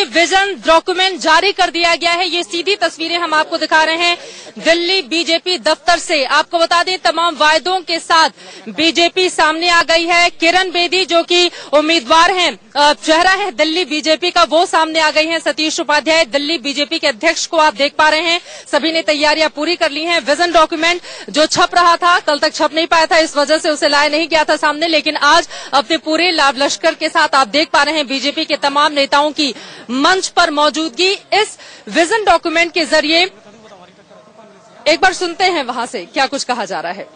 क्योंकि vision document जारी कर दिया गया है। ये सीधी तस्वीरें हम आपको दिखा रहे हैं दिल्ली बीजेपी दफ्तर से। आपको बता दें तमाम वायदों के साथ बीजेपी सामने आ गई है। किरण बेदी जो कि उम्मीदवार हैं, चेहरा है दिल्ली बीजेपी का, वो सामने आ गई हैं। सतीश उपाध्याय दिल्ली बीजेपी के अध्यक्ष को आप देख पा रहे हैं। सभी ने तैयारियां पूरी कर ली हैं। विजन डॉक्यूमेंट जो छप रहा था, कल तक छप नहीं पाया था, इस वजह से उसे लाया नहीं गया था सामने, लेकिन आज अपने पूरे लाभ लश्कर के साथ आप देख पा रहे हैं बीजेपी के तमाम नेताओं की मंच पर मौजूदगी। इस विजन डॉक्यूमेंट के जरिए एक बार सुनते हैं वहां से क्या कुछ कहा जा रहा है।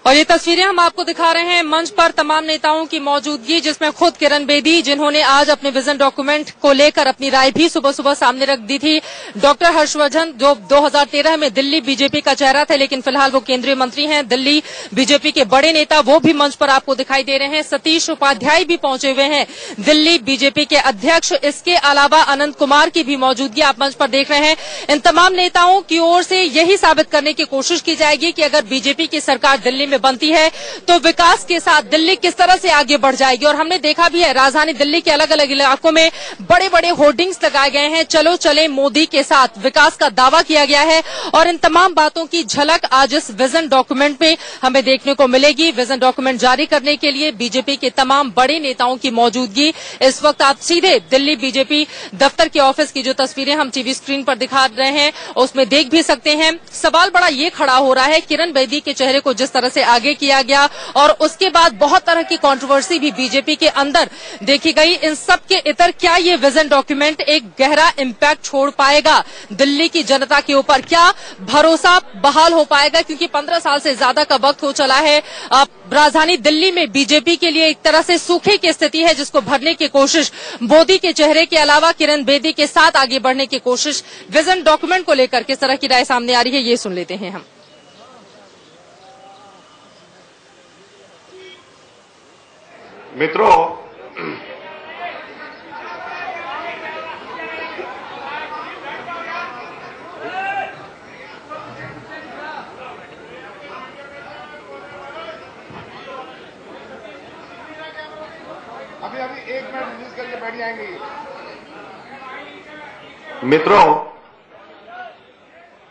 और ये तस्वीरें हम आपको दिखा रहे हैं मंच पर तमाम नेताओं की मौजूदगी, जिसमें खुद किरण बेदी जिन्होंने आज अपने विजन डॉक्यूमेंट को लेकर अपनी राय भी सुबह सुबह सामने रख दी थी। डॉक्टर हर्षवर्धन जो 2013 में दिल्ली बीजेपी का चेहरा थे, लेकिन फिलहाल वो केंद्रीय मंत्री हैं। दिल्ली बीजेपी के बड़े नेता वो भी मंच पर आपको दिखाई दे रहे हैं। सतीश उपाध्याय भी पहुंचे हुए हैं, दिल्ली बीजेपी के अध्यक्ष। इसके अलावा अनंत कुमार की भी मौजूदगी आप मंच पर देख रहे हैं। इन तमाम नेताओं की ओर से यही साबित करने की कोशिश की जाएगी कि अगर बीजेपी की सरकार दिल्ली में बनती है तो विकास के साथ दिल्ली किस तरह से आगे बढ़ जाएगी। और हमने देखा भी है राजधानी दिल्ली के अलग अलग इलाकों में बड़े बड़े होर्डिंग्स लगाए गए हैं, चलो चले मोदी के साथ, विकास का दावा किया गया है। और इन तमाम बातों की झलक आज इस विजन डॉक्यूमेंट में हमें देखने को मिलेगी। विजन डॉक्यूमेंट जारी करने के लिए बीजेपी के तमाम बड़े नेताओं की मौजूदगी। इस वक्त आप सीधे दिल्ली बीजेपी दफ्तर के ऑफिस की जो तस्वीरें हम टीवी स्क्रीन पर दिखा रहे हैं उसमें देख भी सकते हैं। सवाल बड़ा ये खड़ा हो रहा है, किरण बेदी के चेहरे को जिस तरह से आगे किया गया और उसके बाद बहुत तरह की कंट्रोवर्सी भी बीजेपी के अंदर देखी गई, इन सब के इतर क्या ये विजन डॉक्यूमेंट एक गहरा इम्पैक्ट छोड़ पाएगा दिल्ली की जनता के ऊपर? क्या भरोसा बहाल हो पाएगा? क्योंकि 15 साल से ज्यादा का वक्त हो चला है। राजधानी दिल्ली में बीजेपी के लिए एक तरह से सूखे की स्थिति है, जिसको भरने की कोशिश मोदी के चेहरे के अलावा किरण बेदी के साथ आगे बढ़ने की कोशिश। विजन डॉक्यूमेंट को लेकर किस तरह की राय सामने आ रही है, ये सुन लेते हैं हम। मित्रों, अभी 1 मिनट रिलीज करके बैठ जाएंगे। मित्रों,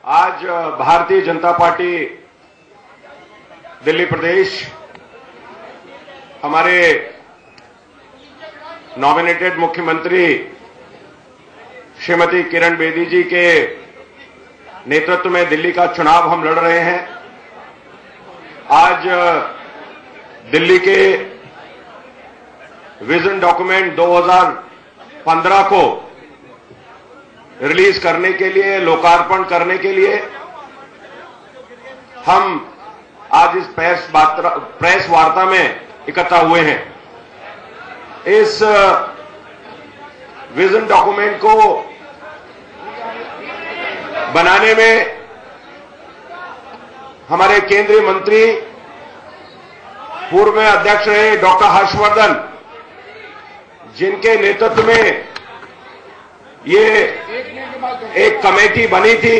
आज भारतीय जनता पार्टी दिल्ली प्रदेश हमारे नॉमिनेटेड मुख्यमंत्री श्रीमती किरण बेदी जी के नेतृत्व में दिल्ली का चुनाव हम लड़ रहे हैं। आज दिल्ली के विजन डॉक्यूमेंट 2015 को रिलीज करने के लिए, लोकार्पण करने के लिए हम आज इस प्रेस वार्ता में इकट्ठा हुए हैं। इस विजन डॉक्यूमेंट को बनाने में हमारे केंद्रीय मंत्री, पूर्व में अध्यक्ष रहे डॉक्टर हर्षवर्धन, जिनके नेतृत्व में ये एक कमेटी बनी थी,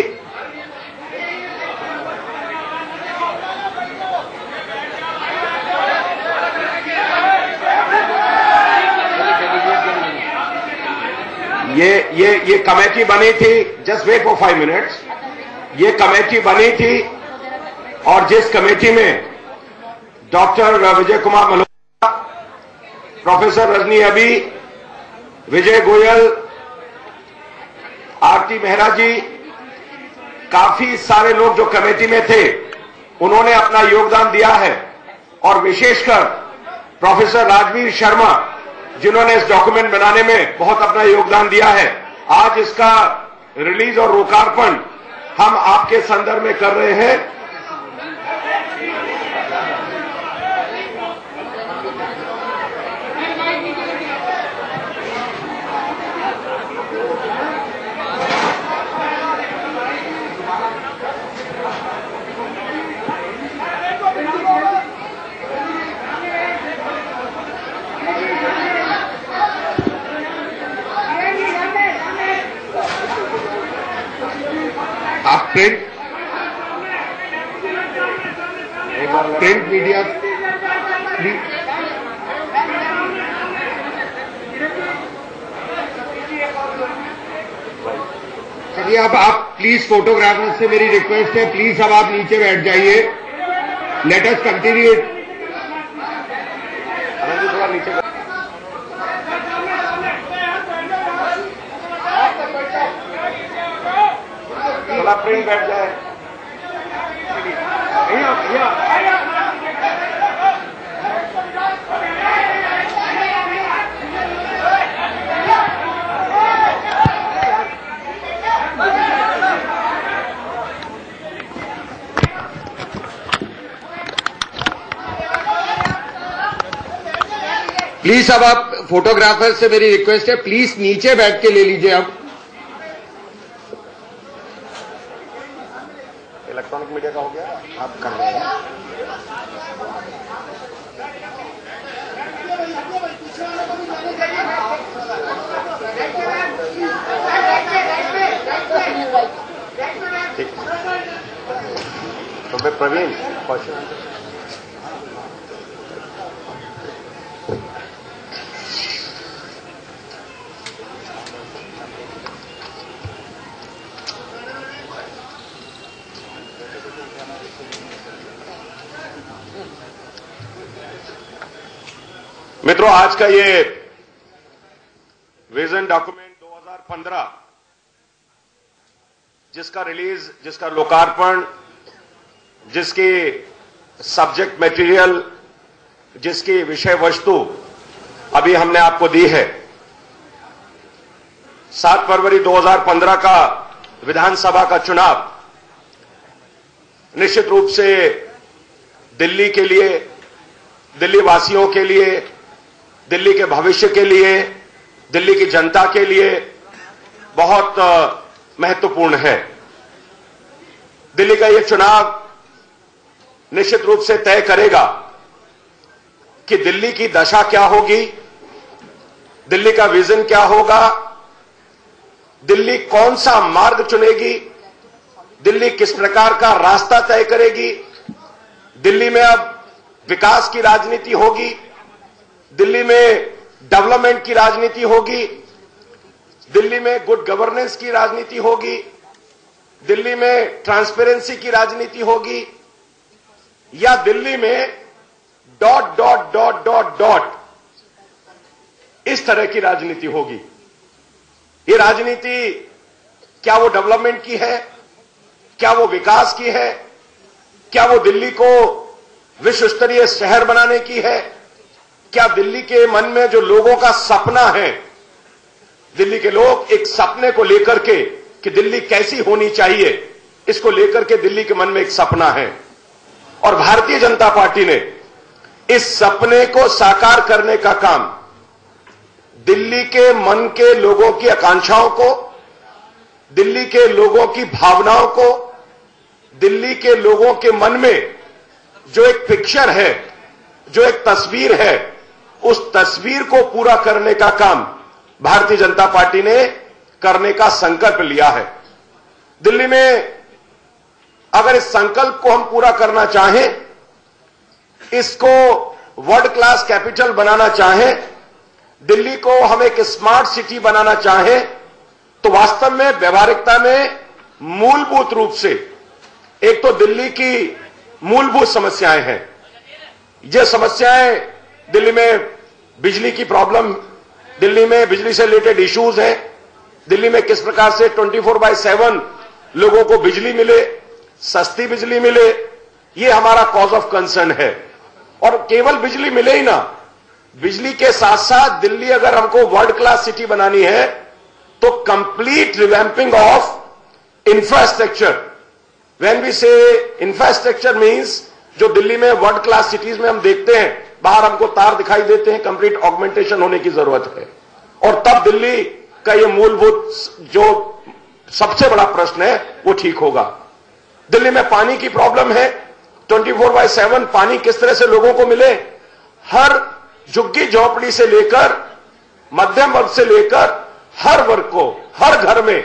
ये कमेटी बनी थी। Just wait for 5 minutes. ये कमेटी बनी थी और जिस कमेटी में डॉक्टर विजय कुमार मल्होत्रा, प्रोफेसर रजनी अभी, विजय गोयल, आरती मेहरा जी, काफी सारे लोग जो कमेटी में थे, उन्होंने अपना योगदान दिया है। और विशेषकर प्रोफेसर राजवीर शर्मा, जिन्होंने इस डॉक्यूमेंट बनाने में बहुत अपना योगदान दिया है। आज इसका रिलीज और लोकार्पण हम आपके संदर्भ में कर रहे हैं। प्रिंट मीडिया चलिए, अब आप प्लीज फोटोग्राफर से मेरी रिक्वेस्ट है, प्लीज अब आप नीचे बैठ जाइए। Let us continue. थोड़ा नीचे थोड़ा प्रिंट बैठ जाए। प्लीज अब आप फोटोग्राफर से मेरी रिक्वेस्ट है, प्लीज नीचे बैठ के ले लीजिए। अब इलेक्ट्रॉनिक मीडिया का हो गया, आप कर रहे हैं। तो मैं प्रवीण मित्रों, आज का ये विजन डॉक्यूमेंट 2015 जिसका रिलीज, जिसका लोकार्पण, जिसकी सब्जेक्ट मटेरियल, जिसकी विषय वस्तु अभी हमने आपको दी है, 7 फरवरी 2015 का विधानसभा का चुनाव निश्चित रूप से दिल्ली के लिए, दिल्ली वासियों के लिए, दिल्ली के भविष्य के लिए, दिल्ली की जनता के लिए बहुत महत्वपूर्ण है। दिल्ली का यह चुनाव निश्चित रूप से तय करेगा कि दिल्ली की दशा क्या होगी, दिल्ली का विजन क्या होगा, दिल्ली कौन सा मार्ग चुनेगी, दिल्ली किस प्रकार का रास्ता तय करेगी। दिल्ली में अब विकास की राजनीति होगी, दिल्ली में डेवलपमेंट की राजनीति होगी, दिल्ली में गुड गवर्नेंस की राजनीति होगी, दिल्ली में ट्रांसपेरेंसी की राजनीति होगी, या दिल्ली में dot dot dot dot dot इस तरह की राजनीति होगी। ये राजनीति क्या वो डेवलपमेंट की है, क्या वो विकास की है, क्या वो दिल्ली को विश्व स्तरीय शहर बनाने की है, क्या दिल्ली के मन में जो लोगों का सपना है, दिल्ली के लोग एक सपने को लेकर के कि दिल्ली कैसी होनी चाहिए, इसको लेकर के दिल्ली के मन में एक सपना है। और भारतीय जनता पार्टी ने इस सपने को साकार करने का काम दिल्ली के मन के लोगों की आकांक्षाओं को, दिल्ली के लोगों की भावनाओं को, दिल्ली के लोगों के मन में जो एक पिक्चर है, जो एक तस्वीर है, उस तस्वीर को पूरा करने का काम भारतीय जनता पार्टी ने करने का संकल्प लिया है। दिल्ली में अगर इस संकल्प को हम पूरा करना चाहें, इसको वर्ल्ड क्लास कैपिटल बनाना चाहें, दिल्ली को हम एक स्मार्ट सिटी बनाना चाहें, तो वास्तव में व्यवहारिकता में मूलभूत रूप से एक तो दिल्ली की मूलभूत समस्याएं हैं। ये समस्याएं, दिल्ली में बिजली की प्रॉब्लम, दिल्ली में बिजली से रिलेटेड इश्यूज हैं, दिल्ली में किस प्रकार से 24/7 लोगों को बिजली मिले, सस्ती बिजली मिले, ये हमारा कॉज ऑफ कंसर्न है। और केवल बिजली मिले ही ना, बिजली के साथ साथ दिल्ली अगर हमको वर्ल्ड क्लास सिटी बनानी है तो complete revamping of infrastructure. When we say infrastructure means, जो दिल्ली में वर्ल्ड क्लास सिटीज में हम देखते हैं, बाहर हमको तार दिखाई देते हैं, कंप्लीट ऑगमेंटेशन होने की जरूरत है। और तब दिल्ली का ये मूलभूत जो सबसे बड़ा प्रश्न है वो ठीक होगा। दिल्ली में पानी की प्रॉब्लम है, 24/7 पानी किस तरह से लोगों को मिले, हर झुग्गी झोपड़ी से लेकर मध्यम वर्ग से लेकर हर वर्ग को, हर घर में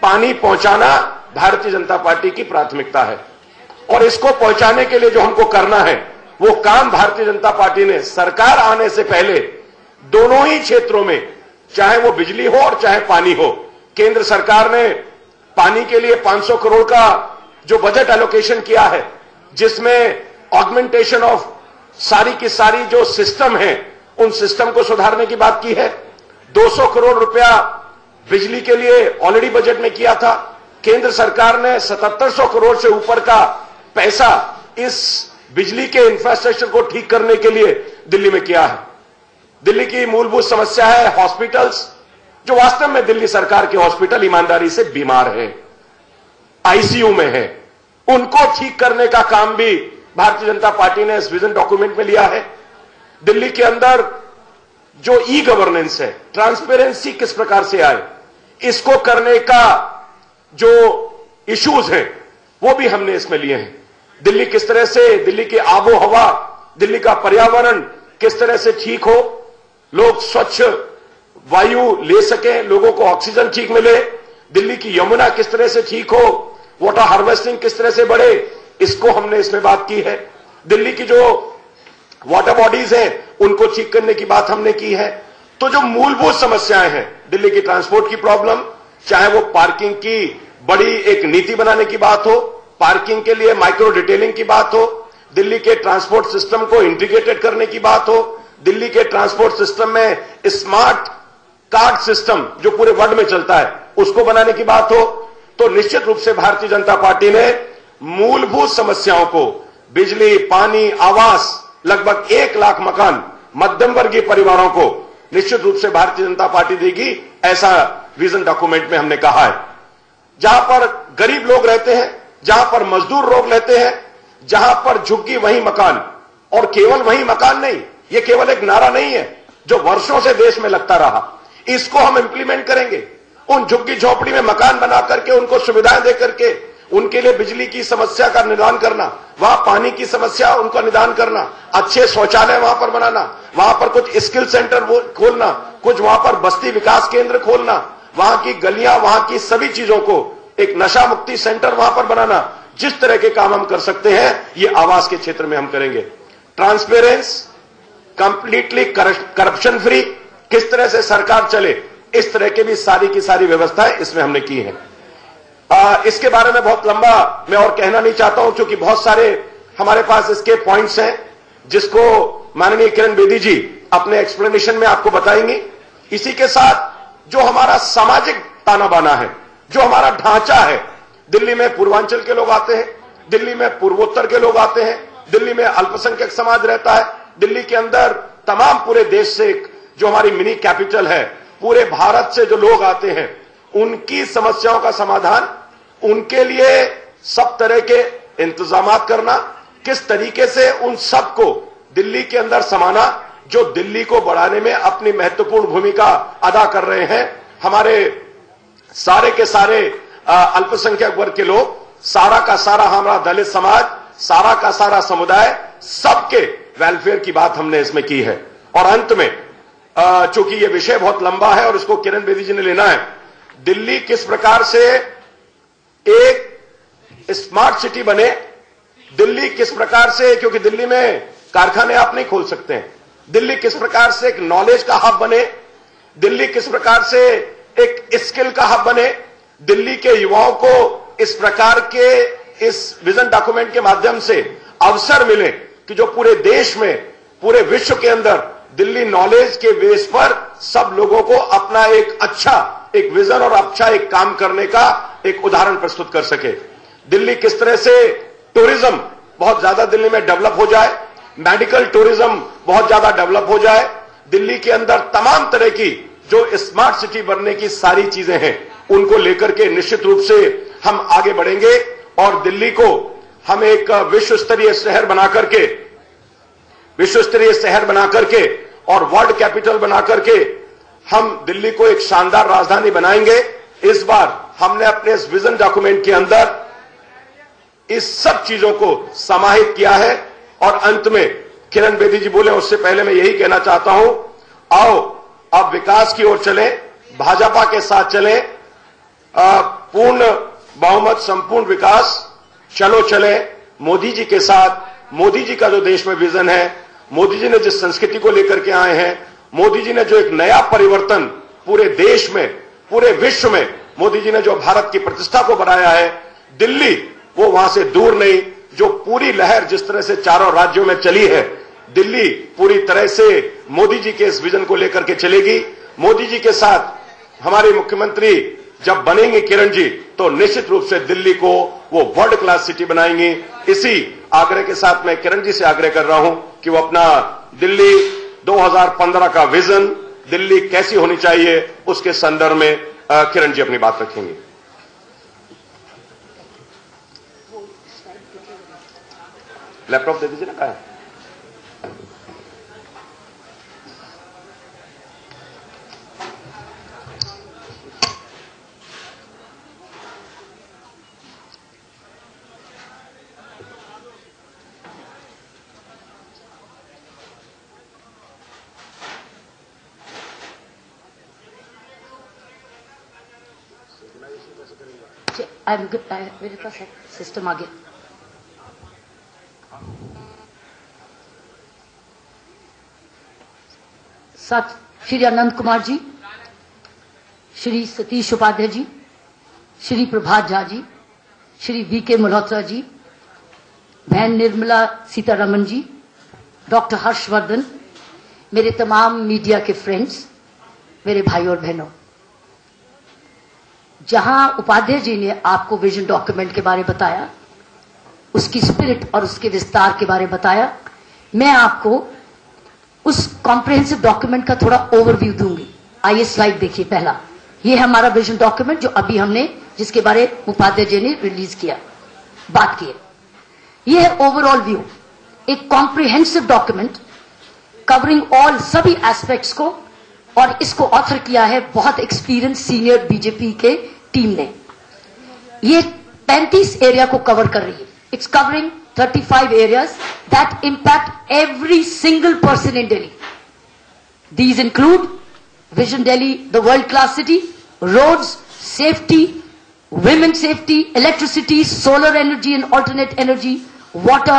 पानी पहुंचाना भारतीय जनता पार्टी की प्राथमिकता है। और इसको पहुंचाने के लिए जो हमको करना है वो काम भारतीय जनता पार्टी ने सरकार आने से पहले दोनों ही क्षेत्रों में, चाहे वो बिजली हो और चाहे पानी हो, केंद्र सरकार ने पानी के लिए 500 करोड़ का जो बजट एलोकेशन किया है, जिसमें ऑगमेंटेशन ऑफ सारी की सारी जो सिस्टम है उन सिस्टम को सुधारने की बात की है। 200 करोड़ रुपया बिजली के लिए ऑलरेडी बजट में किया था। केंद्र सरकार ने 7700 करोड़ से ऊपर का पैसा इस बिजली के इंफ्रास्ट्रक्चर को ठीक करने के लिए दिल्ली में किया है। दिल्ली की मूलभूत समस्या है हॉस्पिटल्स, जो वास्तव में दिल्ली सरकार के हॉस्पिटल ईमानदारी से बीमार है, आईसीयू में है, उनको ठीक करने का काम भी भारतीय जनता पार्टी ने इस विजन डॉक्यूमेंट में लिया है। दिल्ली के अंदर जो ई गवर्नेंस है, ट्रांसपेरेंसी किस प्रकार से आए, इसको करने का जो इश्यूज हैं वो भी हमने इसमें लिए हैं। दिल्ली किस तरह से, दिल्ली की आबो हवा, दिल्ली का पर्यावरण किस तरह से ठीक हो, लोग स्वच्छ वायु ले सकें, लोगों को ऑक्सीजन ठीक मिले, दिल्ली की यमुना किस तरह से ठीक हो, वाटर हार्वेस्टिंग किस तरह से बढ़े, इसको हमने इसमें बात की है। दिल्ली की जो वाटर बॉडीज हैं उनको ठीक करने की बात हमने की है। तो जो मूलभूत समस्याएं हैं दिल्ली की, ट्रांसपोर्ट की प्रॉब्लम, चाहे वो पार्किंग की बड़ी एक नीति बनाने की बात हो, पार्किंग के लिए माइक्रो डिटेलिंग की बात हो, दिल्ली के ट्रांसपोर्ट सिस्टम को इंटीग्रेटेड करने की बात हो, दिल्ली के ट्रांसपोर्ट सिस्टम में स्मार्ट कार्ड सिस्टम जो पूरे वर्ल्ड में चलता है उसको बनाने की बात हो, तो निश्चित रूप से भारतीय जनता पार्टी ने मूलभूत समस्याओं को, बिजली, पानी, आवास, लगभग 1 लाख मकान मध्यम वर्गीय परिवारों को निश्चित रूप से भारतीय जनता पार्टी देगी, ऐसा विजन डॉक्यूमेंट में हमने कहा है। जहां पर गरीब लोग रहते हैं, जहां पर मजदूर लोग रहते हैं, जहां पर झुग्गी वही मकान, और केवल वही मकान नहीं, ये केवल एक नारा नहीं है जो वर्षों से देश में लगता रहा, इसको हम इंप्लीमेंट करेंगे। उन झुग्गी झोपड़ी में मकान बना करके उनको सुविधाएं दे करके उनके लिए बिजली की समस्या का निदान करना, वहां पानी की समस्या उनका निदान करना, अच्छे शौचालय वहां पर बनाना, वहां पर कुछ स्किल सेंटर खोलना, कुछ वहां पर बस्ती विकास केंद्र खोलना, वहां की गलियां, वहां की सभी चीजों को एक नशा मुक्ति सेंटर वहां पर बनाना, जिस तरह के काम हम कर सकते हैं ये आवास के क्षेत्र में हम करेंगे। ट्रांसपेरेंस, कंप्लीटली करप्शन फ्री, किस तरह से सरकार चले, इस तरह के भी सारी की सारी व्यवस्थाएं इसमें हमने की है। इसके बारे में बहुत लंबा मैं और कहना नहीं चाहता हूं, क्योंकि बहुत सारे हमारे पास इसके पॉइंट्स हैं जिसको माननीय किरण बेदी जी अपने एक्सप्लेनेशन में आपको बताएंगी। इसी के साथ जो हमारा सामाजिक ताना बाना है, जो हमारा ढांचा है, दिल्ली में पूर्वांचल के लोग आते हैं, दिल्ली में पूर्वोत्तर के लोग आते हैं, दिल्ली में अल्पसंख्यक समाज रहता है, दिल्ली के अंदर तमाम पूरे देश से जो हमारी मिनी कैपिटल है, पूरे भारत से जो लोग आते हैं, उनकी समस्याओं का समाधान, उनके लिए सब तरह के इंतजामात करना, किस तरीके से उन सबको दिल्ली के अंदर समाना, जो दिल्ली को बढ़ाने में अपनी महत्वपूर्ण भूमिका अदा कर रहे हैं। हमारे सारे के सारे अल्पसंख्यक वर्ग के लोग, सारा का सारा हमारा दलित समाज, सारा का सारा समुदाय, सबके वेलफेयर की बात हमने इसमें की है। और अंत में चूंकि ये विषय बहुत लंबा है और इसको किरण बेदी जी ने लेना है, दिल्ली किस प्रकार से एक स्मार्ट सिटी बने, दिल्ली किस प्रकार से, क्योंकि दिल्ली में कारखाने आप नहीं खोल सकते हैं, दिल्ली किस प्रकार से एक नॉलेज का हब बने, दिल्ली किस प्रकार से एक स्किल का हब बने, दिल्ली के युवाओं को इस प्रकार के इस विजन डॉक्यूमेंट के माध्यम से अवसर मिले कि जो पूरे देश में, पूरे विश्व के अंदर दिल्ली नॉलेज के बेस पर सब लोगों को अपना एक अच्छा एक विजन और अच्छा एक काम करने का एक उदाहरण प्रस्तुत कर सके। दिल्ली किस तरह से टूरिज्म बहुत ज्यादा दिल्ली में डेवलप हो जाए, मेडिकल टूरिज्म बहुत ज्यादा डेवलप हो जाए, दिल्ली के अंदर तमाम तरह की जो स्मार्ट सिटी बनने की सारी चीजें हैं उनको लेकर के निश्चित रूप से हम आगे बढ़ेंगे और दिल्ली को हम एक विश्व स्तरीय शहर बना करके और वर्ल्ड कैपिटल बना करके हम दिल्ली को एक शानदार राजधानी बनाएंगे। इस बार हमने अपने इस विजन डॉक्यूमेंट के अंदर इस सब चीजों को समाहित किया है। और अंत में किरण बेदी जी बोले उससे पहले मैं यही कहना चाहता हूं, आओ अब विकास की ओर चलें, भाजपा के साथ चलें, पूर्ण बहुमत संपूर्ण विकास, चलो चले मोदी जी के साथ। मोदी जी का जो देश में विजन है, मोदी जी ने जिस संस्कृति को लेकर के आए हैं, मोदी जी ने जो एक नया परिवर्तन पूरे देश में, पूरे विश्व में मोदी जी ने जो भारत की प्रतिष्ठा को बनाया है, दिल्ली वो वहां से दूर नहीं। जो पूरी लहर जिस तरह से चारों राज्यों में चली है, दिल्ली पूरी तरह से मोदी जी के इस विजन को लेकर के चलेगी। मोदी जी के साथ हमारे मुख्यमंत्री जब बनेंगे किरण जी, तो निश्चित रूप से दिल्ली को वो वर्ल्ड क्लास सिटी बनाएंगे। इसी आग्रह के साथ मैं किरण जी से आग्रह कर रहा हूं कि वो अपना दिल्ली 2015 का विजन, दिल्ली कैसी होनी चाहिए, उसके संदर्भ में किरण जी अपनी बात रखेंगे। लैपटॉप दे दीजिए ना, कहा है? मेरे पास है सिस्टम आगे। साथ श्री अनंत कुमार जी, श्री सतीश उपाध्याय जी, श्री प्रभात झा जी, श्री वीके मल्होत्रा जी, बहन निर्मला सीतारमन जी, डॉक्टर हर्षवर्धन, मेरे तमाम मीडिया के फ्रेंड्स, मेरे भाई और बहनों, जहां उपाध्याय जी ने आपको विजन डॉक्यूमेंट के बारे में बताया, उसकी स्पिरिट और उसके विस्तार के बारे में बताया, मैं आपको उस कॉम्प्रिहेंसिव डॉक्यूमेंट का थोड़ा ओवरव्यू दूंगी। आइए स्लाइड देखिए। पहला, ये है हमारा विजन डॉक्यूमेंट जो अभी हमने, जिसके बारे उपाध्याय जी ने रिलीज किया, बात की है। ये है ओवरऑल व्यू, एक कॉम्प्रिहेंसिव डॉक्यूमेंट कवरिंग ऑल सभी एस्पेक्ट्स को, और इसको ऑथर किया है बहुत एक्सपीरियंस सीनियर बीजेपी के टीम ने। ये 35 एरिया को कवर कर रही है। It's covering 35 areas that impact every single person in Delhi. These include Vision Delhi, the world-class city, roads, safety, women's safety, electricity, solar energy and alternate energy, water,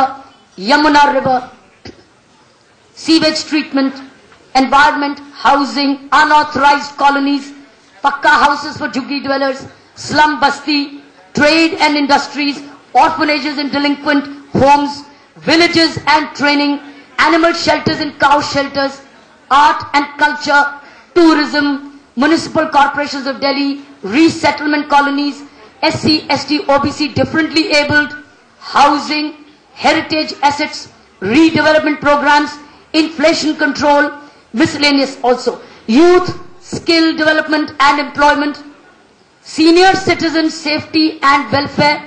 Yamuna River, sewage treatment, environment, housing, unauthorized colonies, pakka houses for juggi dwellers, slum basti, trade and industries, orphanages and delinquent homes, villages and training, animal shelters and cow shelters, art and culture, tourism, municipal corporations of Delhi, resettlement colonies, SC, ST, OBC, differently abled, housing, heritage assets, redevelopment programs, inflation control, miscellaneous also, youth, skill development and employment, senior citizen safety and welfare,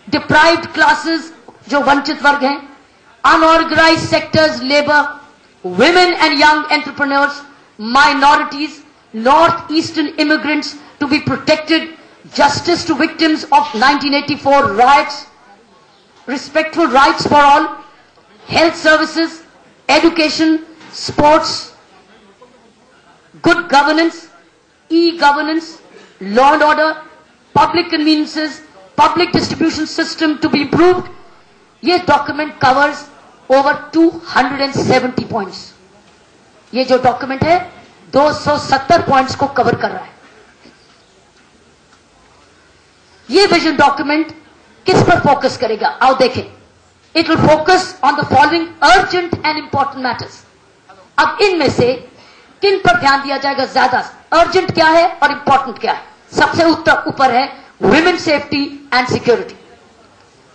deprived classes जो वंचित वर्ग हैं, unorganized sectors, labor, women and young entrepreneurs, minorities, northeastern immigrants to be protected, justice to victims of 1984 riots, respectful rights for all, health services, education, sports, good governance, e-governance, law and order, public conveniences, public distribution system to be improved. ये document covers over 270 points. ये जो document है 270 points को cover कर रहा है। ये vision document किस पर फोकस करेगा, आओ देखें। It will focus on the following urgent and important matters. अब इनमें से किन पर ध्यान दिया जाएगा ज्यादा, अर्जेंट क्या है और इंपॉर्टेंट क्या है? सबसे ऊपर है women safety and security,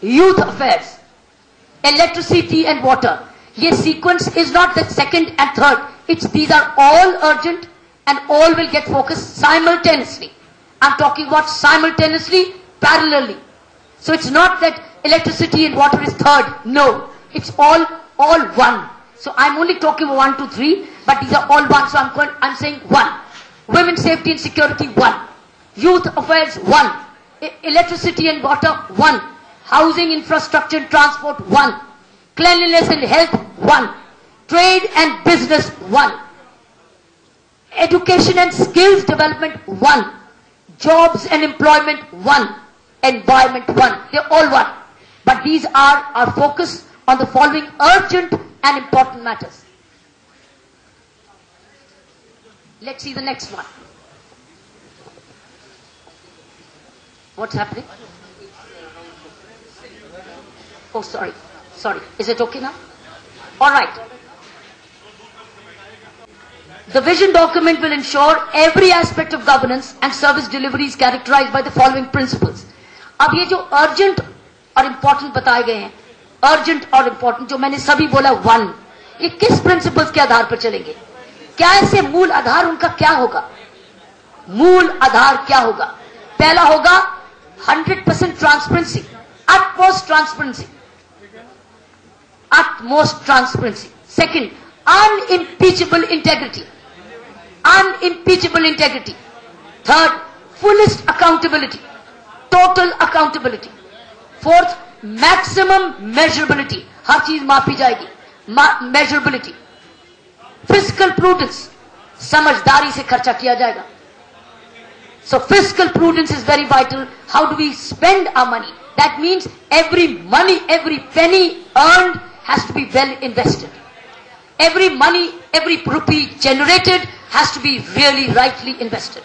youth affairs, electricity and water. Ye sequence is not the second and third. These are all urgent and all will get focused simultaneously. I'm talking about simultaneously, parallelly. So it's not that electricity and water is third. No, it's all one. So I'm only talking 1, 2, 3, but these are all one. So I'm saying 1. Women safety and security 1. Youth affairs 1. Electricity and water 1. Housing, infrastructure and transport 1. Cleanliness and health 1. Trade and business 1. Education and skills development 1. jobs and employment, one. Environment, one. They're all one. But these are our focus on the following urgent and important matters. Let's see the next one. What's happening? Oh, sorry. Is it okay now? All right. The vision document will ensure every aspect of governance and service delivery is characterized by the following principles. अब ये जो urgent और important बताए गए हैं, urgent और important जो मैंने सभी बोला one, ये किस principles के आधार पर चलेंगे? क्या ऐसे मूल आधार उनका क्या होगा? मूल आधार क्या होगा? पहला होगा 100% transparency, utmost transparency. Utmost transparency. Second, unimpeachable integrity. Unimpeachable integrity. Third, fullest accountability. Total accountability. Fourth, maximum measurability. हर चीज मापी जाएगी. Measurability. Fiscal prudence. समझदारी से खर्चा किया जाएगा. So fiscal prudence is very vital. How do we spend our money? That means every money, every penny earned has to be well invested. Every money, every rupee generated has to be really rightly invested.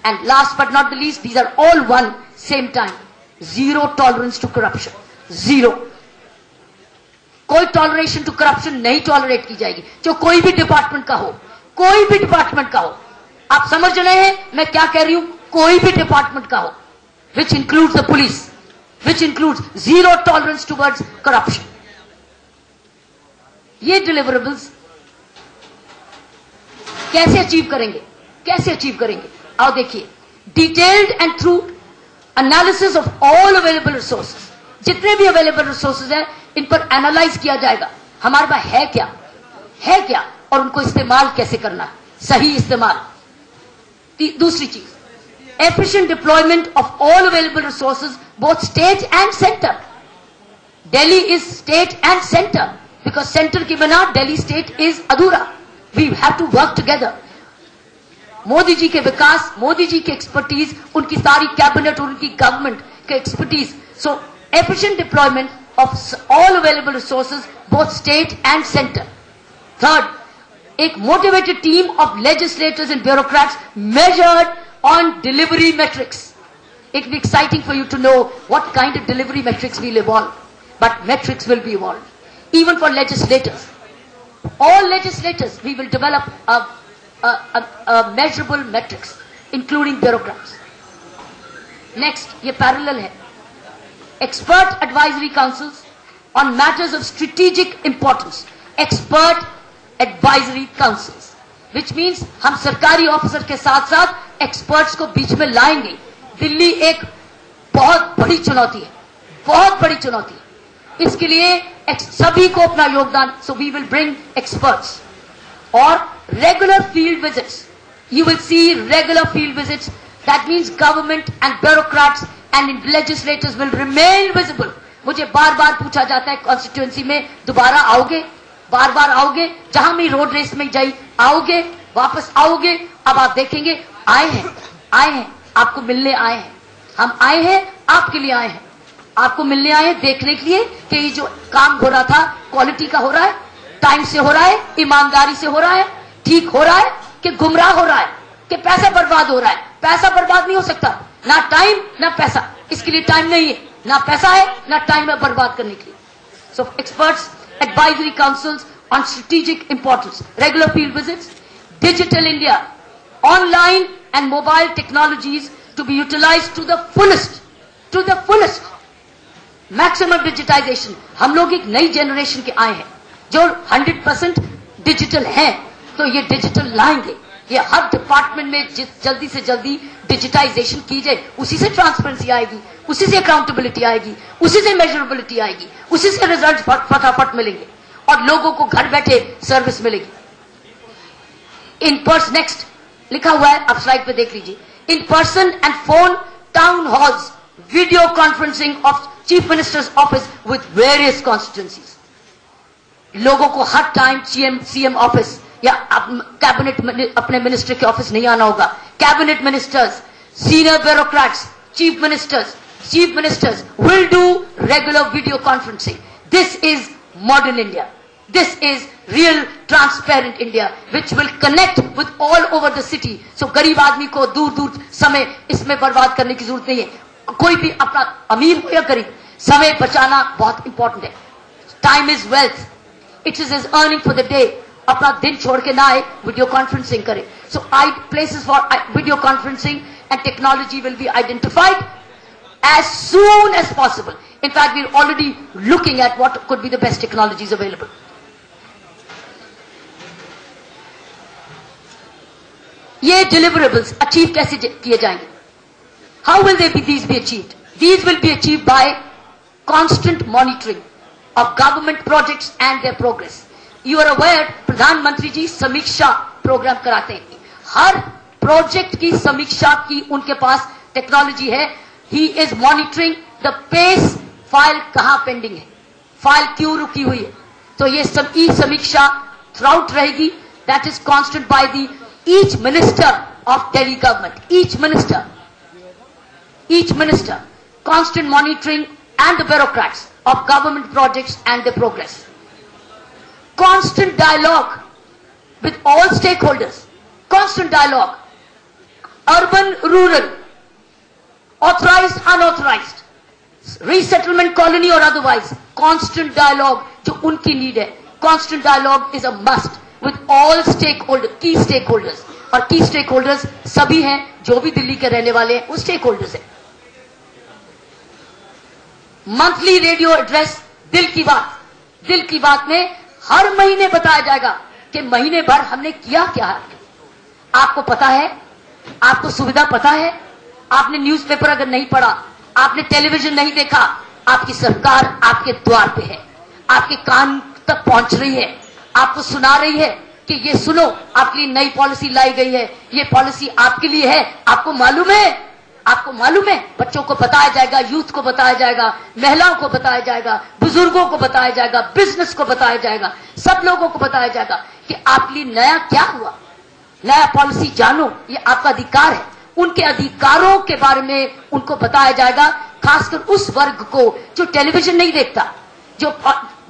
And last but not the least, these are all one same time. Zero tolerance to corruption. Zero. कोई toleration to corruption नहीं tolerate की जाएगी. जो कोई भी department का हो, कोई भी department का हो. आप समझ रहे हैं मैं क्या कह रही हूं? कोई भी department का हो, which includes the police, which includes zero tolerance towards corruption. ये deliverables कैसे अचीव करेंगे? कैसे अचीव करेंगे? आओ देखिए. Detailed and through analysis of all available resources. जितने भी available resources हैं, इन पर एनालाइज किया जाएगा. हमारे पास है क्या और उनको इस्तेमाल कैसे करना है, सही इस्तेमाल. दूसरी चीज, efficient deployment of all available resources, both state and center. Delhi is state and center because center के बिना Delhi state is अधूरा. We have to work together. Modi ji के विकास, मोदी जी के एक्सपर्टीज, उनकी सारी कैबिनेट और उनकी गवर्नमेंट के expertise. So efficient deployment of all available resources, both state and center. Third, a motivated team of legislators and bureaucrats measured on delivery metrics. It will be exciting for you to know what kind of delivery metrics will evolve. But metrics will be evolved. Even for legislators. All legislators, we will develop a measurable metrics, including bureaucrats. Next, ये parallel है. Expert advisory councils on matters of strategic importance. Expert advisory councils, which means हम सरकारी officer के साथ साथ experts को बीच में लाएंगे. दिल्ली एक बहुत बड़ी चुनौती है, बहुत बड़ी चुनौती है. इसके लिए सभी को अपना योगदान. So we will bring experts or regular field visits. You will see regular field visits. That means government and bureaucrats and legislators will remain visible. मुझे बार बार पूछा जाता है कॉन्स्टिट्यूएंसी में, दोबारा आओगे, बार बार आओगे, जहां मैं रोड रेस में जाई आओगे, वापस आओगे. अब आप देखेंगे आए हैं, आपको मिलने आए हैं. हम आए हैं, आपके लिए आए हैं, आपको मिलने आए हैं, देखने के लिए कि ये जो काम हो रहा था क्वालिटी का हो रहा है, टाइम से हो रहा है, ईमानदारी से हो रहा है, ठीक हो रहा है कि गुमराह हो रहा है, कि पैसा बर्बाद हो रहा है. पैसा बर्बाद नहीं हो सकता, ना टाइम ना पैसा. इसके लिए टाइम नहीं है, ना पैसा है ना टाइम है बर्बाद करने के लिए. सो experts advisory councils on strategic importance, regular field visits, digital India, online and mobile technologies to be utilized to the fullest, maximum digitization. हम लोग एक नई जनरेशन के आए हैं जो 100% डिजिटल हैं, तो ये डिजिटल लाएंगे. ये हर डिपार्टमेंट में जल्दी से जल्दी डिजिटाइजेशन की जाए, उसी से ट्रांसपेरेंसी आएगी, उसी से अकाउंटेबिलिटी आएगी, उसी से मेजरेबिलिटी आएगी, उसी से रिजल्ट फटाफट मिलेंगे और लोगों को घर बैठे सर्विस मिलेगी. इन पर्सन, नेक्स्ट लिखा हुआ है, आप स्लाइड पे देख लीजिए. In person and phone town halls, video conferencing of chief minister's office with various constituencies. लोगों को हर टाइम सीएम ऑफिस या कैबिनेट अपने मिनिस्टर के ऑफिस नहीं आना होगा. Cabinet ministers, senior bureaucrats, chief ministers will do regular video conferencing. This is modern India. This is real transparent India which will connect with all over the city. So गरीब आदमी को दूर दूर समय इसमें बर्बाद करने की जरूरत नहीं है। कोई भी अपना अमीर हो या गरीब, समय बचाना बहुत इंपॉर्टेंट है। Time is wealth, it is is earning for the day. अपना दिन छोड़ के ना आए, वीडियो कॉन्फ्रेंसिंग करे। So I places for video conferencing and technology will be identified as soon as possible. In fact, we're already looking at what could be the best technologies available. ये deliverables achieve कैसे किए जाएंगे? How will these be achieved? These will be achieved by constant monitoring of government projects and their progress. You are aware, प्रधानमंत्री जी समीक्षा programme कराते हैं। हर project की समीक्षा की उनके पास टेक्नोलॉजी है। He is monitoring the pace, file कहां पेंडिंग है, फाइल क्यों रुकी हुई है। तो ये सबकी समीक्षा थ्राउट रहेगी। That is constant by the each minister of Delhi government, each minister, constant monitoring and the bureaucrats of government projects and their progress. Constant dialogue with all stakeholders, constant dialogue, urban, rural, authorized, unauthorized, resettlement colony or otherwise, constant dialogue जो उनकी need है। Constant dialogue is a must with all stakeholders, key stakeholders, और key stakeholders सभी हैं जो भी दिल्ली के रहने वाले हैं, वो stakeholders हैं। मंथली रेडियो एड्रेस दिल की बात में हर महीने बताया जाएगा कि महीने भर हमने किया क्या है। आपको पता है, आपको सुविधा पता है, आपने न्यूज़पेपर अगर नहीं पढ़ा, आपने टेलीविजन नहीं देखा, आपकी सरकार आपके द्वार पे है, आपके कान तक पहुंच रही है, आपको सुना रही है कि ये सुनो, आपके लिए नई पॉलिसी लाई गई है, ये पॉलिसी आपके लिए है। आपको मालूम है, बच्चों को बताया जाएगा, यूथ को बताया जाएगा, महिलाओं को बताया जाएगा, बुजुर्गों को बताया जाएगा, बिजनेस को बताया जाएगा, सब लोगों को बताया जाएगा कि आपके लिए नया क्या हुआ, नया पॉलिसी जानो, ये आपका अधिकार है। उनके अधिकारों के बारे में उनको बताया जाएगा, खासकर उस वर्ग को जो टेलीविजन नहीं देखता, जो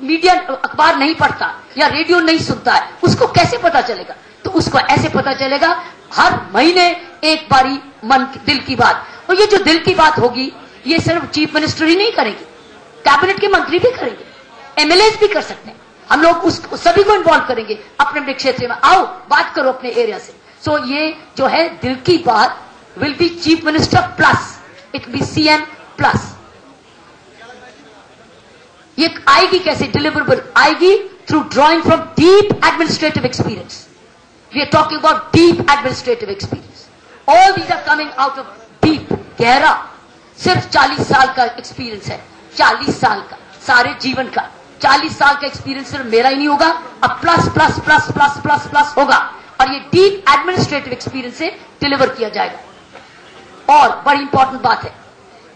मीडिया अखबार नहीं पढ़ता या रेडियो नहीं सुनता है, उसको कैसे पता चलेगा? तो उसको ऐसे पता चलेगा, हर महीने एक बारी दिल की बात। और ये जो दिल की बात होगी, ये सिर्फ चीफ मिनिस्टर ही नहीं करेंगे, कैबिनेट के मंत्री भी करेंगे, एमएलए भी कर सकते हैं। हम लोग उसको सभी को इन्वॉल्व करेंगे अपने अपने क्षेत्र में। आओ बात करो अपने एरिया से। सो ये जो है दिल की बात will be chief minister plus, it will be CM plus। ये आएगी कैसे? डिलीवरेबल आएगी through drawing from deep administrative experience. We are talking about deep administrative experience. All these are coming out of deep, गहरा। सिर्फ 40 साल का experience है, 40 साल का, सारे जीवन का 40 साल का एक्सपीरियंस सिर्फ मेरा ही नहीं होगा, अब plus plus plus plus plus plus होगा, और ये डीप एडमिनिस्ट्रेटिव एक्सपीरियंस से डिलीवर किया जाएगा। और बड़ी इंपॉर्टेंट बात है,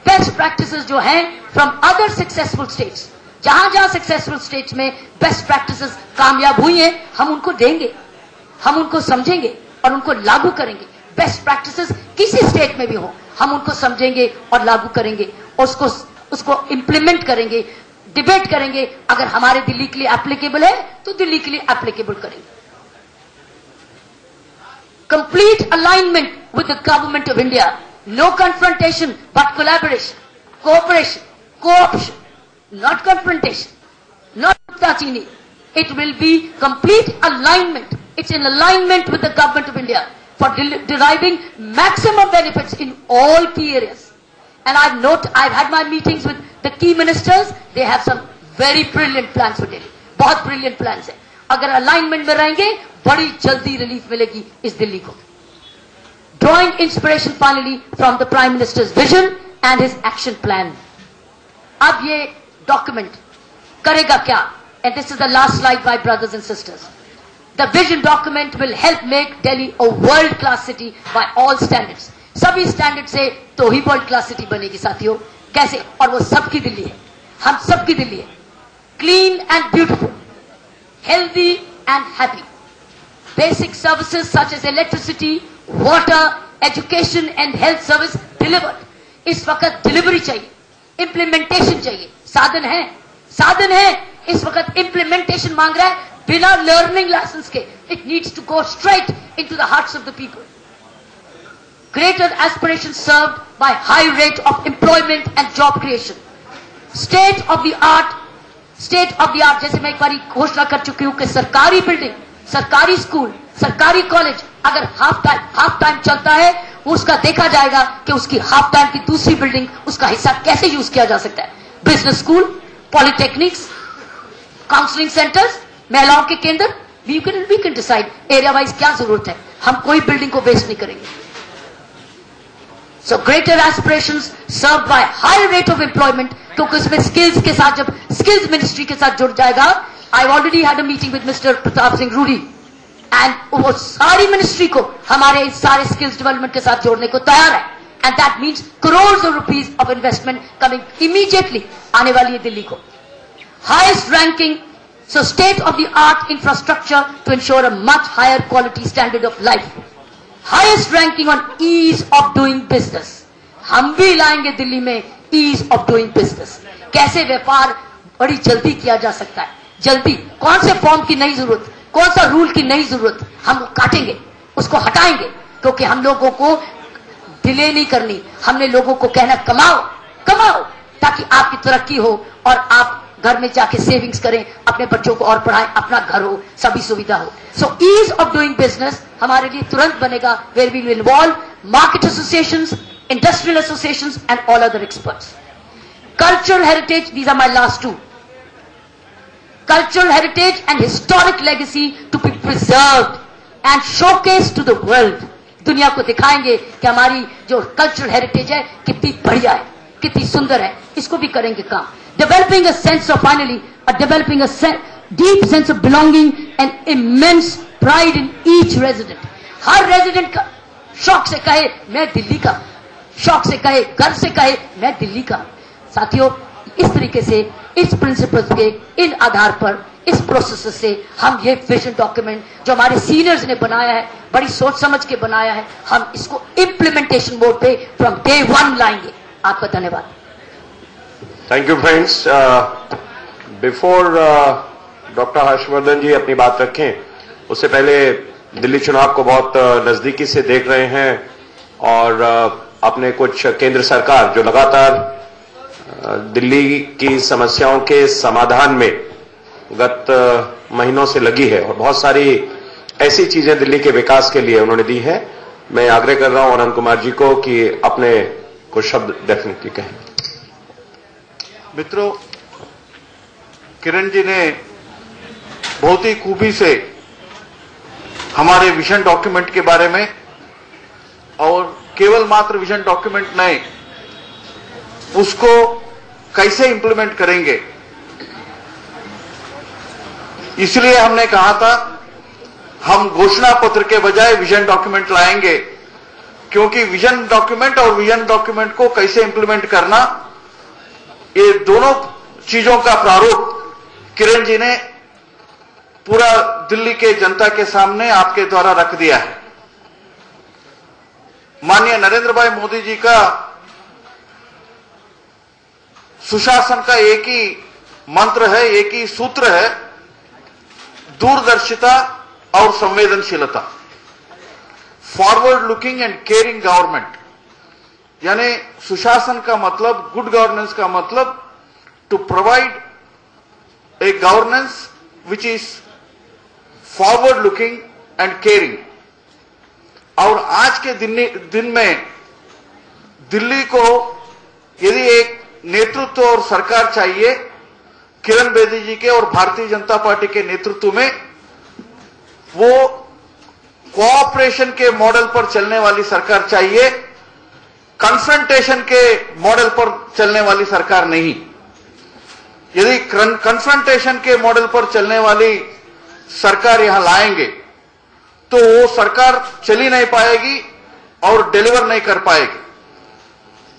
बेस्ट प्रैक्टिसेस जो हैं फ्रॉम अदर सक्सेसफुल स्टेट्स, जहां सक्सेसफुल स्टेट्स में बेस्ट प्रैक्टिसेस कामयाब हुई हैं, हम उनको देंगे, हम उनको समझेंगे और उनको लागू करेंगे। बेस्ट प्रैक्टिसेस किसी स्टेट में भी हो, हम उनको समझेंगे और लागू करेंगे और उसको इंप्लीमेंट करेंगे, डिबेट करेंगे। अगर हमारे दिल्ली के लिए एप्लीकेबल है तो दिल्ली के लिए एप्लीकेबल करेंगे। Complete alignment with the government of India. No confrontation, but collaboration, cooperation, co-option, not confrontation, not touching. It will be complete alignment. It's in alignment with the government of India for deriving maximum benefits in all key areas. And I've had my meetings with the key ministers. They have some very brilliant plans for Delhi. बहुत brilliant plans है। अगर alignment में रहेंगे, बड़ी जल्दी relief मिलेगी इस दिल्ली को। Drawing inspiration finally from the Prime Minister's vision and his action plan. अब ये document करेगा क्या? And this is the last slide, my brothers and sisters. The vision document will help make Delhi a world-class city by all standards. सभी standard से तो ही world class city बनेगी साथियों। कैसे? और वो सबकी दिल्ली है, हम सबकी दिल्ली है। Clean and beautiful, healthy and happy. Basic services such as electricity, water, education and health service delivered. इस वक्त डिलीवरी चाहिए, इंप्लीमेंटेशन चाहिए। साधन है, इस वक्त इंप्लीमेंटेशन मांग रहा है बिना लर्निंग लाइसेंस के। It needs to go straight into the hearts of the people. Greater aspiration served by high rate of employment and job creation. State of the art, जैसे मैं एक बार घोषणा कर चुकी हूं कि सरकारी बिल्डिंग, सरकारी स्कूल, सरकारी कॉलेज अगर हाफ टाइम चलता है, उसका देखा जाएगा कि उसकी हाफ टाइम की दूसरी बिल्डिंग, उसका हिस्सा कैसे यूज किया जा सकता है। Business school, polytechnics, counselling centres, महिलाओं के केंद्र, we can decide area wise क्या जरूरत है। हम कोई बिल्डिंग को वेस्ट नहीं करेंगे। So greater aspirations served by high rate of employment, क्योंकि उसमें स्किल्स के साथ, जब स्किल्स मिनिस्ट्री के साथ जुड़ जाएगा। I already had a meeting with mister Pratap Singh Rudy and वो सारी मिनिस्ट्री को हमारे सारे स्किल्स डेवलपमेंट के साथ जोड़ने को तैयार है। And that means crore rupees of investment coming immediately आने वाली है दिल्ली को। Highest ranking, so state of the art infrastructure to ensure a much higher quality standard of life. Highest ranking on ease of doing business. हम भी लाएंगे दिल्ली में ease of doing business. कैसे व्यापार बड़ी जल्दी किया जा सकता है, जल्दी, कौन से फॉर्म की नई जरूरत, कौन सा रूल की नई जरूरत, हम काटेंगे, उसको हटाएंगे, क्योंकि हम लोगों को डिले नहीं करनी। हमने लोगों को कहना कमाओ ताकि आपकी तरक्की हो और आप घर में जाके सेविंग्स करें, अपने बच्चों को और पढ़ाएं, अपना घर हो, सभी सुविधा हो। So ease of doing business हमारे लिए तुरंत बनेगा, where we will involve market associations, industrial associations and all other experts. Cultural heritage, these are my last two. Cultural heritage and historic legacy to be preserved and showcased to the world. दुनिया को दिखाएंगे कि हमारी जो cultural heritage है कितनी बढ़िया है, कितनी सुंदर है। इसको भी करेंगे काम। Developing a sense of, finally, developing a deep sense of belonging and immense pride in each resident. Her resident का शौक से कहे मैं दिल्ली का, शौक से कहे, गर्व से कहे मैं दिल्ली का। साथियों, इस तरीके से, इस प्रिंसिपल्स के, इन आधार पर, इस प्रोसेस से हम ये विजन डॉक्यूमेंट जो हमारे सीनियर्स ने बनाया है, बड़ी सोच समझ के बनाया है, हम इसको इम्प्लीमेंटेशन मोड पे फ्रॉम डे 1 लाएंगे। आपका धन्यवाद। Thank you friends. Before doctor Harshvardhan ji अपनी बात रखें, उससे पहले दिल्ली चुनाव को बहुत नजदीकी से देख रहे हैं और अपने कुछ केंद्र सरकार जो लगातार दिल्ली की समस्याओं के समाधान में गत महीनों से लगी है और बहुत सारी ऐसी चीजें दिल्ली के विकास के लिए उन्होंने दी है। मैं आग्रह कर रहा हूं अनंत कुमार जी को कि अपने कुछ शब्द डेफिनेटली कहें। मित्रों, किरण जी ने बहुत ही खूबी से हमारे विजन डॉक्यूमेंट के बारे में, और केवल मात्र विजन डॉक्यूमेंट नहीं, उसको कैसे इंप्लीमेंट करेंगे, इसलिए हमने कहा था हम घोषणा पत्र के बजाय विजन डॉक्यूमेंट लाएंगे, क्योंकि विजन डॉक्यूमेंट और विजन डॉक्यूमेंट को कैसे इंप्लीमेंट करना, ये दोनों चीजों का प्रारूप किरण जी ने पूरा दिल्ली के जनता के सामने आपके द्वारा रख दिया है। माननीय नरेंद्र भाई मोदी जी का सुशासन का एक ही मंत्र है, एक ही सूत्र है, दूरदर्शिता और संवेदनशीलता। Forward looking and caring government, यानी सुशासन का मतलब, गुड गवर्नेंस का मतलब to provide a governance which is forward looking and caring. और आज के दिन में दिल्ली को यदि एक नेतृत्व और सरकार चाहिए, किरण बेदी जी के और भारतीय जनता पार्टी के नेतृत्व में, वो कोऑपरेशन के मॉडल पर चलने वाली सरकार चाहिए, कन्फ्रंटेशन के मॉडल पर चलने वाली सरकार नहीं। यदि कन्फ्रंटेशन के मॉडल पर चलने वाली सरकार यहां लाएंगे तो वो सरकार चली नहीं पाएगी और डिलीवर नहीं कर पाएगी।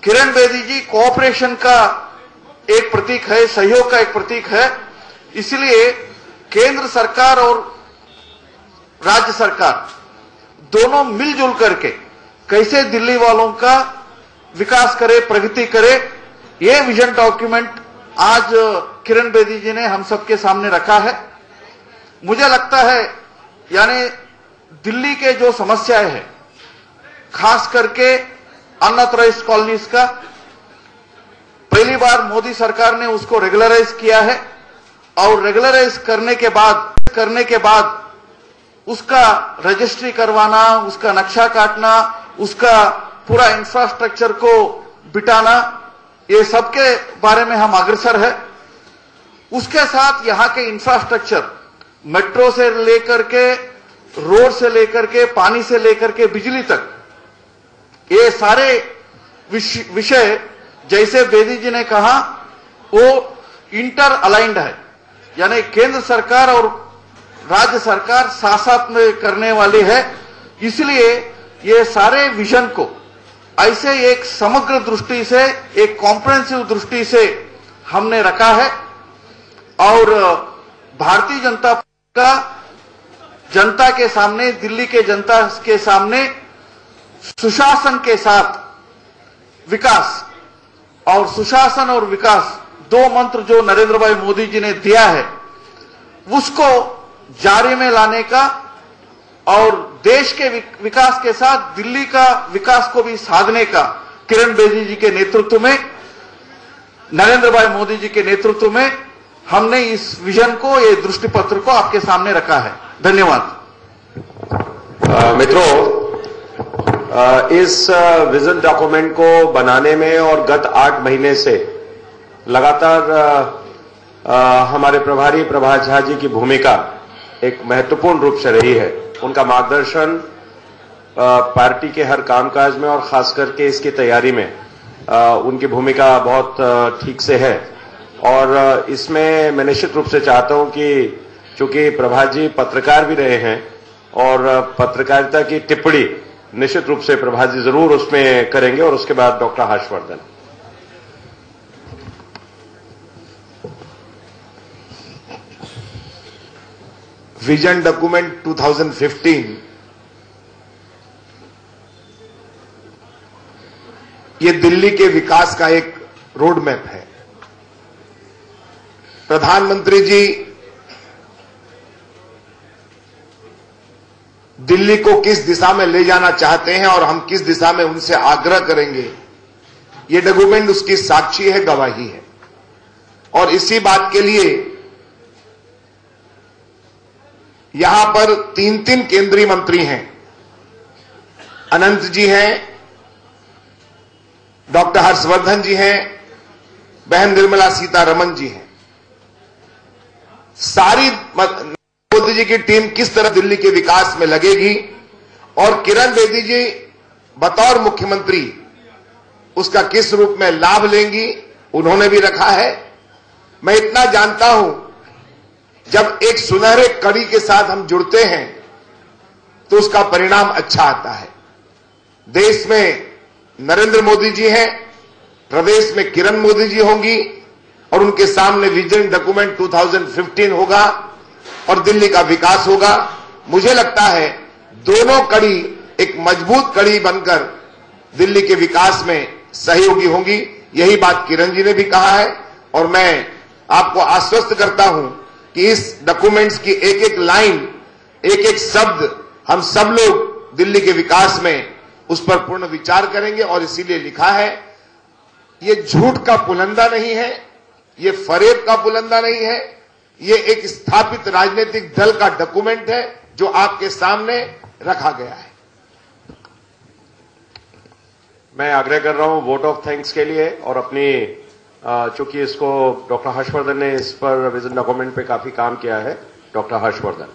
किरण बेदी जी कोऑपरेशन का एक प्रतीक है, सहयोग का एक प्रतीक है, इसलिए केंद्र सरकार और राज्य सरकार दोनों मिलजुल करके कैसे दिल्ली वालों का विकास करे, प्रगति करे, ये विजन डॉक्यूमेंट आज किरण बेदी जी ने हम सबके सामने रखा है। मुझे लगता है यानी दिल्ली के जो समस्याएं हैं, खास करके अनऑथराइज्ड कॉलोनीज का, पहली बार मोदी सरकार ने उसको रेगुलराइज किया है और रेगुलराइज करने के बाद उसका रजिस्ट्री करवाना, उसका नक्शा काटना, उसका पूरा इंफ्रास्ट्रक्चर को बिठाना, ये सबके बारे में हम अग्रसर है। उसके साथ यहाँ के इंफ्रास्ट्रक्चर, मेट्रो से लेकर के, रोड से लेकर के, पानी से लेकर के बिजली तक, ये सारे विषय जैसे बेदी जी ने कहा वो इंटर अलाइंड है, यानी केंद्र सरकार और राज्य सरकार साथ साथ में करने वाली है। इसलिए ये सारे विजन को ऐसे एक समग्र दृष्टि से, एक कॉम्प्रिहेंसिव दृष्टि से हमने रखा है और भारतीय जनता का जनता के सामने, दिल्ली के जनता के सामने सुशासन के साथ विकास, और सुशासन और विकास दो मंत्र जो नरेंद्र भाई मोदी जी ने दिया है उसको जारी में लाने का और देश के विकास के साथ दिल्ली का विकास को भी साधने का किरण बेदी जी के नेतृत्व में, नरेंद्र भाई मोदी जी के नेतृत्व में हमने इस विजन को, ये दृष्टिपत्र को आपके सामने रखा है। धन्यवाद। मित्रों, इस विजन डॉक्यूमेंट को बनाने में और गत 8 महीने से लगातार हमारे प्रभारी प्रभात झा जी की भूमिका एक महत्वपूर्ण रूप से रही है। उनका मार्गदर्शन पार्टी के हर कामकाज में और खास करके इसकी तैयारी में उनकी भूमिका बहुत ठीक से है। और इसमें मैं निश्चित रूप से चाहता हूं कि चूंकि प्रभात जी पत्रकार भी रहे हैं और पत्रकारिता की टिप्पणी निश्चित रूप से प्रभात जी जरूर उसमें करेंगे, और उसके बाद डॉक्टर हर्षवर्धन। विजन डॉक्यूमेंट 2015 ये दिल्ली के विकास का एक रोड मैप है। प्रधानमंत्री जी दिल्ली को किस दिशा में ले जाना चाहते हैं और हम किस दिशा में उनसे आग्रह करेंगे, ये डॉक्यूमेंट उसकी साक्षी है, गवाही है। और इसी बात के लिए यहां पर 3 केंद्रीय मंत्री हैं। अनंत जी हैं, डॉक्टर हर्षवर्धन जी हैं, बहन निर्मला सीतारमण जी हैं। सारी मोदी जी की टीम किस तरह दिल्ली के विकास में लगेगी और किरण बेदी जी बतौर मुख्यमंत्री उसका किस रूप में लाभ लेंगी, उन्होंने भी रखा है। मैं इतना जानता हूं, जब एक सुनहरे कड़ी के साथ हम जुड़ते हैं तो उसका परिणाम अच्छा आता है। देश में नरेंद्र मोदी जी हैं, प्रदेश में किरण मोदी जी होंगी और उनके सामने विजन डॉक्यूमेंट 2015 होगा और दिल्ली का विकास होगा। मुझे लगता है दोनों कड़ी एक मजबूत कड़ी बनकर दिल्ली के विकास में सहयोगी होंगी। यही बात किरण जी ने भी कहा है और मैं आपको आश्वस्त करता हूं कि इस डॉक्यूमेंट्स की एक एक लाइन, एक एक शब्द हम सब लोग दिल्ली के विकास में उस पर पूर्ण विचार करेंगे। और इसीलिए लिखा है, ये झूठ का पुलंदा नहीं है, ये फरेब का पुलंदा नहीं है, ये एक स्थापित राजनीतिक दल का डॉक्यूमेंट है जो आपके सामने रखा गया है। मैं आग्रह कर रहा हूं वोट ऑफ थैंक्स के लिए, और अपनी चूंकि इसको डॉक्टर हर्षवर्धन ने इस पर विजन डॉक्यूमेंट पे काफी काम किया है। डॉक्टर हर्षवर्धन।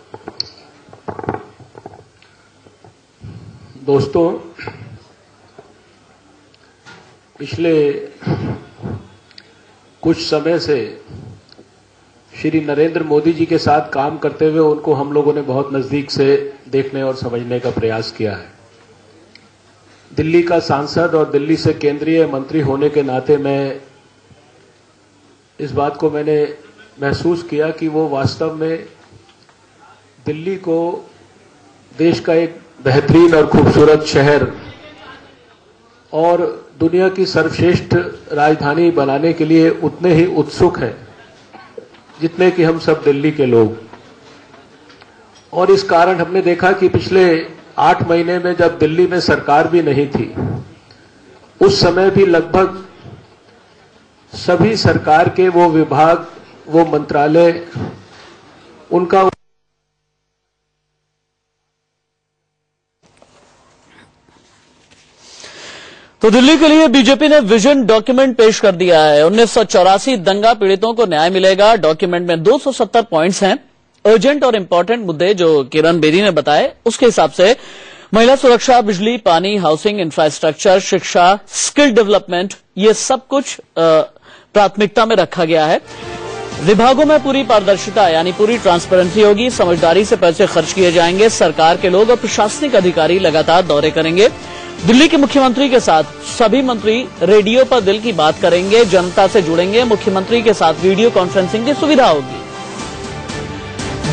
दोस्तों, पिछले कुछ समय से श्री नरेंद्र मोदी जी के साथ काम करते हुए उनको हम लोगों ने बहुत नजदीक से देखने और समझने का प्रयास किया है। दिल्ली का सांसद और दिल्ली से केंद्रीय मंत्री होने के नाते मैं इस बात को मैंने महसूस किया कि वो वास्तव में दिल्ली को देश का एक बेहतरीन और खूबसूरत शहर और दुनिया की सर्वश्रेष्ठ राजधानी बनाने के लिए उतने ही उत्सुक हैं जितने कि हम सब दिल्ली के लोग। और इस कारण हमने देखा कि पिछले 8 महीने में जब दिल्ली में सरकार भी नहीं थी, उस समय भी लगभग सभी सरकार के वो विभाग, वो मंत्रालय, उनका तो दिल्ली के लिए बीजेपी ने विजन डॉक्यूमेंट पेश कर दिया है। 1984 दंगा पीड़ितों को न्याय मिलेगा। डॉक्यूमेंट में 270 पॉइंट्स हैं। अर्जेंट और इंपॉर्टेंट मुद्दे जो किरण बेदी ने बताए, उसके हिसाब से महिला सुरक्षा, बिजली, पानी, हाउसिंग, इंफ्रास्ट्रक्चर, शिक्षा, स्किल डेवलपमेंट, ये सब कुछ प्राथमिकता में रखा गया है। विभागों में पूरी पारदर्शिता यानी पूरी ट्रांसपेरेंसी होगी। समझदारी से पैसे खर्च किए जाएंगे। सरकार के लोग और प्रशासनिक अधिकारी लगातार दौरे करेंगे। दिल्ली के मुख्यमंत्री के साथ सभी मंत्री रेडियो पर दिल की बात करेंगे, जनता से जुड़ेंगे। मुख्यमंत्री के साथ वीडियो कॉन्फ्रेंसिंग की सुविधा होगी।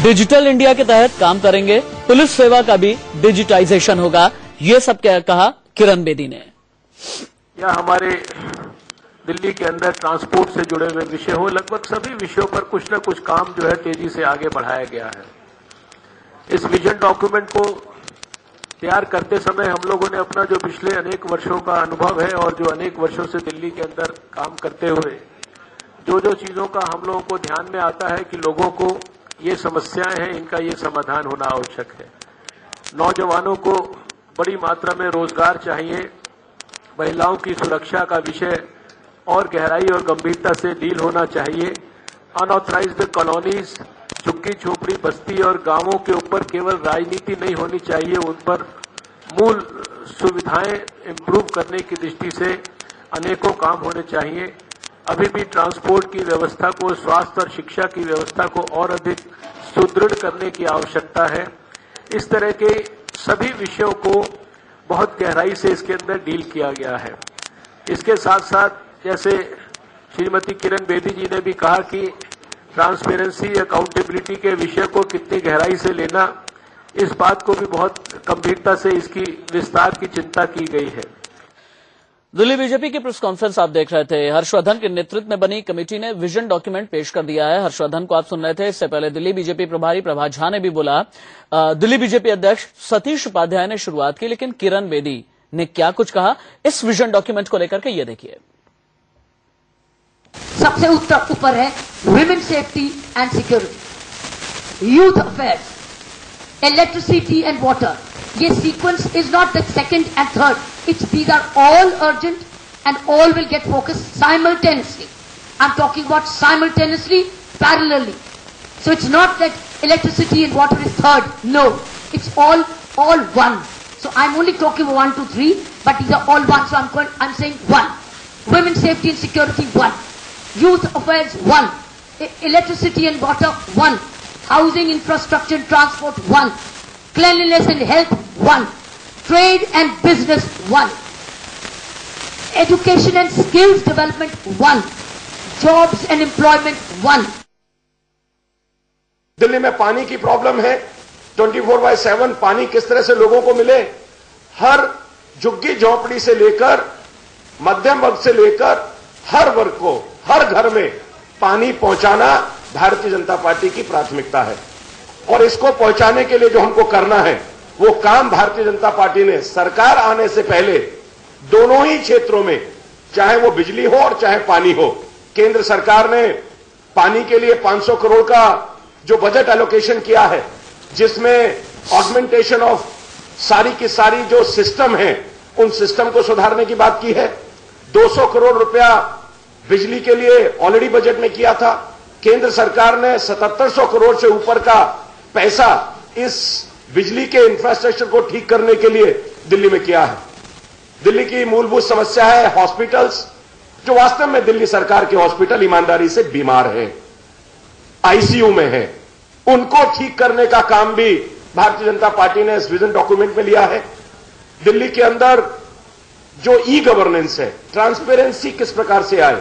डिजिटल इंडिया के तहत काम करेंगे। पुलिस सेवा का भी डिजिटाइजेशन होगा। ये सब क्या कहा किरण बेदी ने। या हमारे दिल्ली के अंदर ट्रांसपोर्ट से जुड़े हुए विषय हो, लगभग सभी विषयों पर कुछ न कुछ काम जो है तेजी से आगे बढ़ाया गया है। इस विजन डॉक्यूमेंट को तैयार करते समय हम लोगों ने अपना जो पिछले अनेक वर्षों का अनुभव है और जो अनेक वर्षों से दिल्ली के अंदर काम करते हुए जो जो चीजों का हम लोगों को ध्यान में आता है कि लोगों को ये समस्याएं हैं, इनका ये समाधान होना आवश्यक है। नौजवानों को बड़ी मात्रा में रोजगार चाहिए। महिलाओं की सुरक्षा का विषय और गहराई और गंभीरता से डील होना चाहिए। अनऑथराइज्ड कॉलोनीज, झुग्गी झोपड़ी बस्ती और गांवों के ऊपर केवल राजनीति नहीं होनी चाहिए, उन पर मूल सुविधाएं इंप्रूव करने की दृष्टि से अनेकों काम होने चाहिए। अभी भी ट्रांसपोर्ट की व्यवस्था को, स्वास्थ्य और शिक्षा की व्यवस्था को और अधिक सुदृढ़ करने की आवश्यकता है। इस तरह के सभी विषयों को बहुत गहराई से इसके अंदर डील किया गया है। इसके साथ साथ जैसे श्रीमती किरण बेदी जी ने भी कहा कि ट्रांसपेरेंसी, अकाउंटेबिलिटी के विषय को कितनी गहराई से लेना, इस बात को भी बहुत गंभीरता से इसकी विस्तार की चिंता की गई है। दिल्ली बीजेपी की प्रेस कॉन्फ्रेंस आप देख रहे थे। हर्षवर्धन के नेतृत्व में बनी कमेटी ने विजन डॉक्यूमेंट पेश कर दिया है। हर्षवर्धन को आप सुन रहे थे। इससे पहले दिल्ली बीजेपी प्रभारी प्रभा झा ने भी बोला। दिल्ली बीजेपी अध्यक्ष सतीश उपाध्याय ने शुरुआत की, लेकिन किरण बेदी ने क्या कुछ कहा इस विजन डॉक्यूमेंट को लेकर के, ये देखिए। सबसे ऊपर है women safety and security, youth affairs, electricity and water. ये sequence is not the second and third, it's these are all urgent and all will get focus simultaneously. I am talking about simultaneously, parallelly. So it's not that electricity and water is third. No, it's all one. So I'm only talking 1, 2, 3, but these are all one. So I'm saying 1. Women's safety and security 1. Youth affairs 1. Electricity and water 1. Housing, infrastructure and transport 1. Cleanliness and health 1. Trade and business 1. Education and skills development 1. Jobs and employment 1. Delhi में पानी की problem है। 24/7 पानी किस तरह से लोगों को मिले, हर झुग्गी झोपड़ी से लेकर मध्यम वर्ग से लेकर हर वर्ग को हर घर में पानी पहुंचाना भारतीय जनता पार्टी की प्राथमिकता है। और इसको पहुंचाने के लिए जो हमको करना है वो काम भारतीय जनता पार्टी ने सरकार आने से पहले दोनों ही क्षेत्रों में, चाहे वो बिजली हो और चाहे पानी हो, केंद्र सरकार ने पानी के लिए 500 करोड़ का जो बजट एलोकेशन किया है, जिसमें ऑगमेंटेशन ऑफ सारी की सारी जो सिस्टम है उन सिस्टम को सुधारने की बात की है। 200 करोड़ रुपया बिजली के लिए ऑलरेडी बजट में किया था। केंद्र सरकार ने 7700 करोड़ से ऊपर का पैसा इस बिजली के इंफ्रास्ट्रक्चर को ठीक करने के लिए दिल्ली में किया है। दिल्ली की मूलभूत समस्या है हॉस्पिटल्स, जो वास्तव में दिल्ली सरकार के हॉस्पिटल ईमानदारी से बीमार है, आईसीयू में है, उनको ठीक करने का काम भी भारतीय जनता पार्टी ने इस विजन डॉक्यूमेंट में लिया है। दिल्ली के अंदर जो ई गवर्नेंस है, ट्रांसपेरेंसी किस प्रकार से आए,